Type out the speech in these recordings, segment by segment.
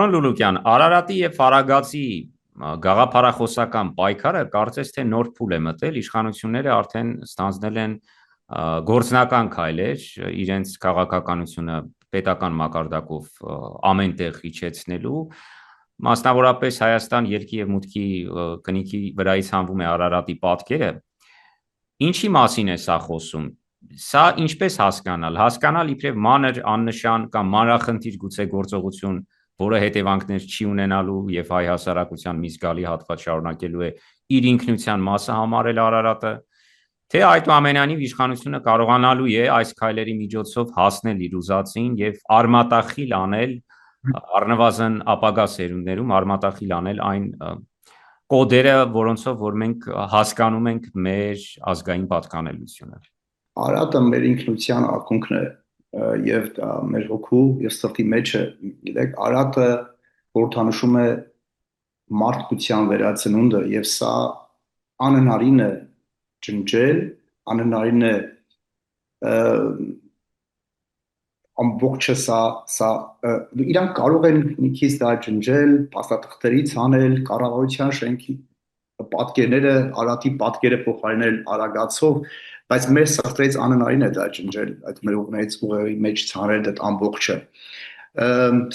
Պարոն Լուլուկյան, Արարատի եւ Արագածի գաղափարախոսական պայքարը կարծես թե նոր փուլ է մտել, իշխանությունները արդեն ստանձնել են գործնական քայլեր իրենց քաղաքականությունը պետական մակարդակով ամենտեղ իջեցնելու, մասնավորապես Հայաստան ելքի եւ մուտքի կնիքի վրայից հանվում է Արարատի պատկերը, ինչի մասին է սա խոսում։ Սա ինչպես հասկանալ իբրև մանր աննշան կամ մանրախնդիր գուցե գործողություն, որը հետևանքներ չի ունենալու եւ հայ հասարակության մի զգալի հատված շարունակելու է իր ինքնության մասը համարել Արարատը, թե այդուամենայնիվ իշխանությունը կարողանալու է այս քայլերի միջոցով հասնել իր ուզածին եւ արմատախիլ անել առնվազն ապագա սերունդներում արմատախիլ անել այն կոդերը, որոնցով որ մենք հասկանում ենք մեր ազգային պատկանելությունը։ Արարատը մեր ինքնության ակունքն է եւ մեր հոգու եւ սրտի մեջ է։ Գիտեք, Արարատը խորհրդանշում է մարդկության վերածնունդը եւ սա անհնարին է ջնջել, անհնարին է ամբողջը սա իրանք կարող են մի քիչ դա ջնջել, փաստաթղթերից անել, կառավարության շենքի պատկերները, Արարատի պատկերը փոխարինել Արագածով, բայց մեր սրտերից անհնարին է դա ջնջել, այդ մեր ուղեղի մեջ ցանել այդ ամբողջը։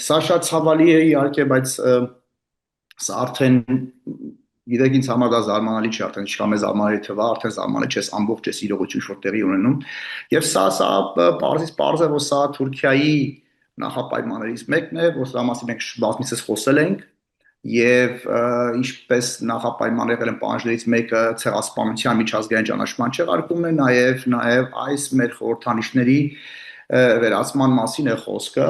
Սա շատ ցավալի է իհարկե, բայց սա արդեն գիտեք ինձ համար դա զարմանալի չէ, արդեն ինչքան մեզ զարմանալի թվա, արդեն զարմանալի չէ, ամբողջ էս իրողություն շուտ տեղի ունենում։ Եվ սա պարզ է, որ սա Թուրքիայի նախապայմաններից մեկն է, որ սա մասին մենք բազմիցս խոսել ենք, եւ ինչպես նախապայման եղել են պահանջներից մեկը ցեղասպանության միջազգային ճանաչման չեղարկումն է, նաեւ այս մեր խորհրդանիշների վերացման մասին է խոսքը,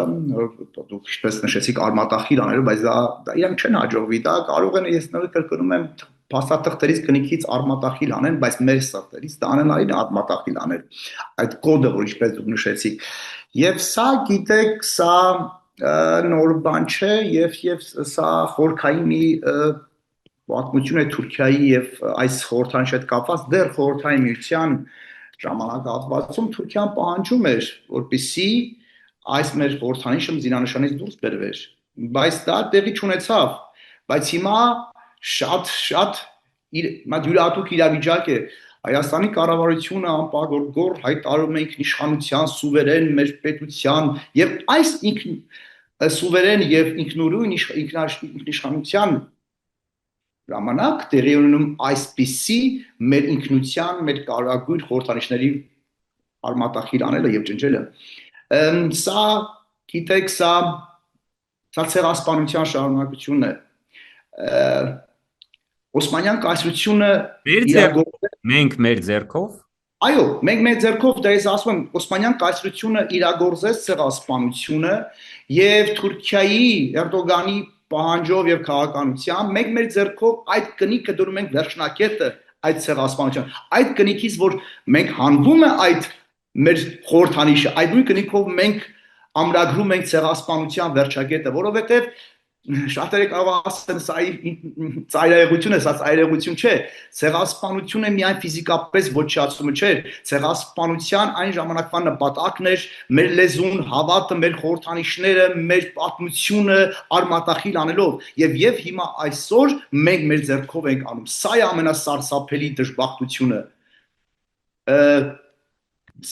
դուք ինչպես նշեցիք արմատախիլ անելու, բայց դա իրանք չեն հաջողվի, դա կարող են, ես նորից կրկնում եմ, փաստաթղթերից կնիքից արմատախիլ անեն, բայց մեր սրտերից դա անհնարին է արմատախիլ անել, այդ կոդը, որ ինչպես դուք նշեցիք, եւ սա գիտեք, սա նոր բան չէ եւ սա խորքային մի պատմություն է Թուրքիայի եւ այս խորհրդանիշի հետ կապված դեռ խորհրդային միության ժամանակահատվածում Թուրքիան պահանջում էր, որպեսզի այս մեր խորհրդանիշը զինանշանից դուրս բերվեր, բայց դա տեղի չունեցավ, բայց հիմա շատ յուրահատուկ իրավիճակ է, Հայաստանի կառավարությունը անպագորգոր հայտարարում է ինքնիշխանության, սուվերեն մեր պետության եւ այս սուվերեն եւ ինքնուրույն ինքնիշխանության ժամանակ տեղի ունենում այսպիսի մեր ինքնության, մեր կարևոր խորհրդանիշների արմատախիլ անելը եւ ջնջելը։ Սա գիտեք, սա ցեղասպանության շարունակությունն է։ Օսմանյան կայսրությունը մենք մեր ձեռքով Այո, մենք մեր ձեռքով դա ես ասում եմ, Օսմանյան կայսրությունը իրագործեց ցեղասպանությունը եւ Թուրքիայի Էրդոգանի պահանջով եւ քաղաքականությամբ մենք մեր ձեռքով այդ կնիքը դուրում ենք վերջնակետը այդ ցեղասպանության, այդ կնիքից որ մենք հանվում է այդ մեր խորհրդանիշը, այդ նույն կնիքով մենք ամրագրում ենք ցեղասպանության վերջակետը, որովհետեւ շատերը կարող ասեն սա ծայրահեղություն է, սա ծայրահեղություն չէ, ցեղասպանությունը միայն ֆիզիկապես ոչնչացումը չէ, ցեղասպանության այն ժամանակվա նպատակն էր մեր լեզուն, հավատը, մեր խորհրդանիշները, մեր պատմությունը արմատախիլ անելով եւ հիմա այսօր մենք մեր ձեռքով ենք անում, սա է ամենասարսափելի դժբախտությունը,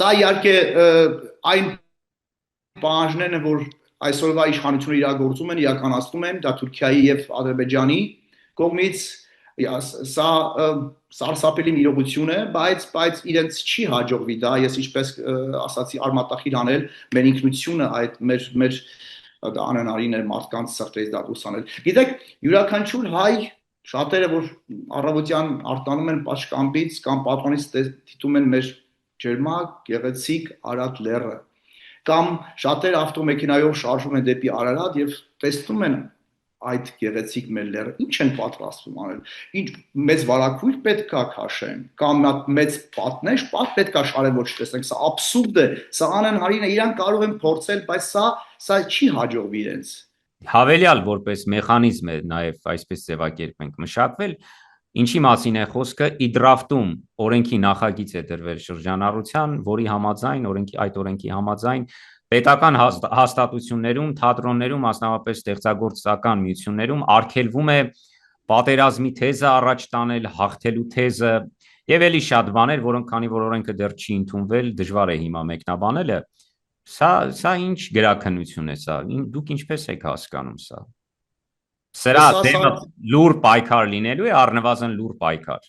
սա իհարկե այն պահանջներն են, որ այսօրվա իշխանությունը իրագործում են, իրականացնում են, դա Թուրքիայի եւ Ադրբեջանի կողմից, սա սարսափելի իրողություն է, բայց իրենց չի հաջողվի դա, ես ինչպես ասացի, արմատախիլ անել մեր ինքնությունը, այդ մեր անհնարին է մարդկանց սրտերից դա դուրս անել։ Գիտեք, յուրաքանչյուր հայ, շատերը որ առավոտյան արտանում են Պաշկամբից կամ պատրանից դիտում են մեր ջերմակ, գեղեցիկ Արարատ լեռը կամ շատեր ավտոմեքենայով շարժվում են դեպի Արարատ եւ տեսնում են այդ գեղեցիկ մեր լեռը, ինչ են պատրաստվում անել, ինչ մեծ վարակույր պետքա քաշեն, կամ մեծ պատնեշ պետքա շարեն, ոչ տեսնենք, սա աբսուրդ է, սա անհնարին է, իրանք կարող են փորձել, բայց սա չի հաջողվի իրենց։ Հավելյալ որպես մեխանիզմ է նաև այսպես ձևակերպենք մշակվել, ինչի մասին է խոսքը, իդրաֆտում օրենքի նախագիծ է դրվել շրջանառության, որի համաձայն, այդ օրենքի համաձայն պետական հաստատություններում, թատրոններում, մասնավորապես ստեղծագործական միություններում արգելվում է պատերազմի թեզը առաջ տանել, հաղթելու թեզը եւ էլի շատ բաներ, որոնք քանի որ օրենքը դեռ չի ընդունվել, դժվար է հիմա մեկնաբանելը։ Սա ինչ գրաքննություն է սա։ Դուք ինչպես եք հասկանում սա։ Սրա դեպը լուր պայքար լինելու է, առնվազն լուր պայքար։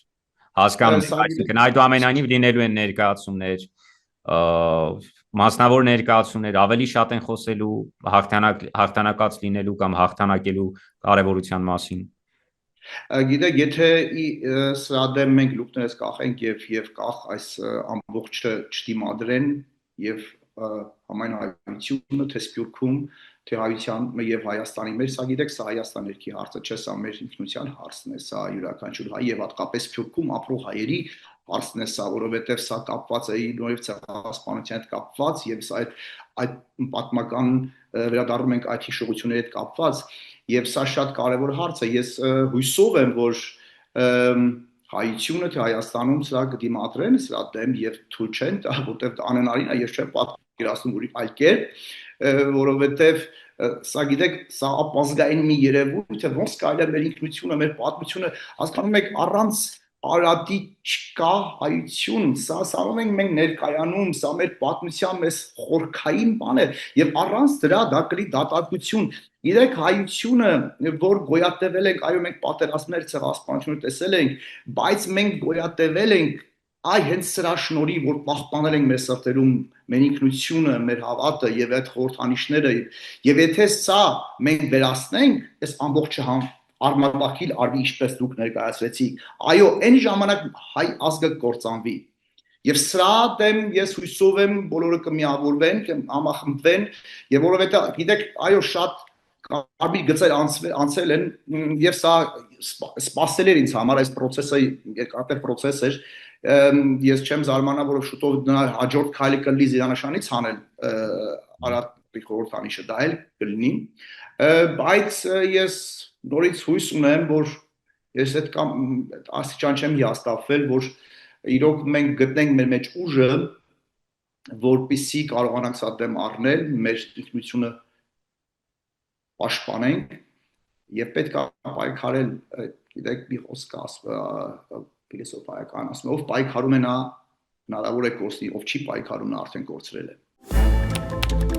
Հասկանում եք, այսինքն այդուամենայնիվ լինելու են ներկայացումներ, մասնավոր ներկայացումներ, ավելի շատ են խոսելու հաղթանակած լինելու կամ հաղթանակելու կարևորության մասին։ Գիտեք, եթե սրա դեմ մենք լուկներս կախենք եւ կախ այս ամբողջը չդիմադրեն եւ համայն հայությունը թե Սփյուռքում, թե հայության եւ Հայաստանի մեր, սա գիտեք, սա Հայաստան երկի հարցը չէ, սա մեր ինքնության հարցն է, սա յուրաքանչյուր հայ եւ հատկապես Սփյուռքում ապրող հայերի հարցն է սա, որովհետեւ սա կապված է նորից ցեղասպանության հետ կապված եւ սա այդ պատմական վերադառնում ենք այդ հիշողությունների հետ կապված եւ սա շատ կարեւոր հարց է։ Ես հույսով եմ, որ հայությունը թե Հայաստանում սրա կդիմադրեն, սրա դեմ եւ թույլ չեն տա, որտեւ անհնարին է, ես չեմ պատկերացնում ուրիշ այլ կերպ, որովհետեւ սա գիտեք, սա ապազգային մի երևույթ է, ոնց կարելի է մեր ինքնությունը, մեր պատմությունը, հասկանում եք, առանց Արարատի չկա հայություն, սա ասում ենք մենք ներկայանում, սա մեր պատմության մեզ խորքային բան է եւ առանց դրա դա կլի դատարկություն։ Գիտեք, հայությունը, որ գոյատևել ենք, այո, մենք պատերազմներ ցեղասպանությունը տեսել ենք, բայց մենք գոյատևել ենք այ հենց սրա շնորհիվ, որ պահպանել ենք մեր սրտերում մեր ինքնությունը, մեր հավատը եւ այդ խորհրդանիշները եւ եթե սա մենք վերացնենք, այս ամբողջը արմատախիլ արվի ինչպես դուք ներկայացրեցիք, այո, այն ժամանակ հայ ազգը կործանվի եւ սրա դեմ ես հույսով եմ բոլորը կմիավորվեն, համախմբվեն եւ որովհետեւ գիտեք, այո, շատ կարմիր գծեր անցել են եւ սա սպասել էր ինձ համար այս process-ը երկարատև process էր ես չեմ զարմանա որ շուտով նա հաջորդ քայլը կլինի զիրանաշանից հանել Արարատի խորհրդանիշը դա էլ կլինի բայց ես նորից հույս ունեմ որ ես այդ կամ աստիճան չեմ հիասթափվել որ իրոք մենք գտնենք մեր մեջ ուժը որպեսզի կարողանանք սա դեմ առնել մեր ինքնությունը պաշտպանենք եւ պետք է պայքարել գիտեք մի խոսք փիլիսոփայական ասում ով պայքարում է նա հնարավոր է կորցնի ով չի պայքարում նա արդեն կորցրել է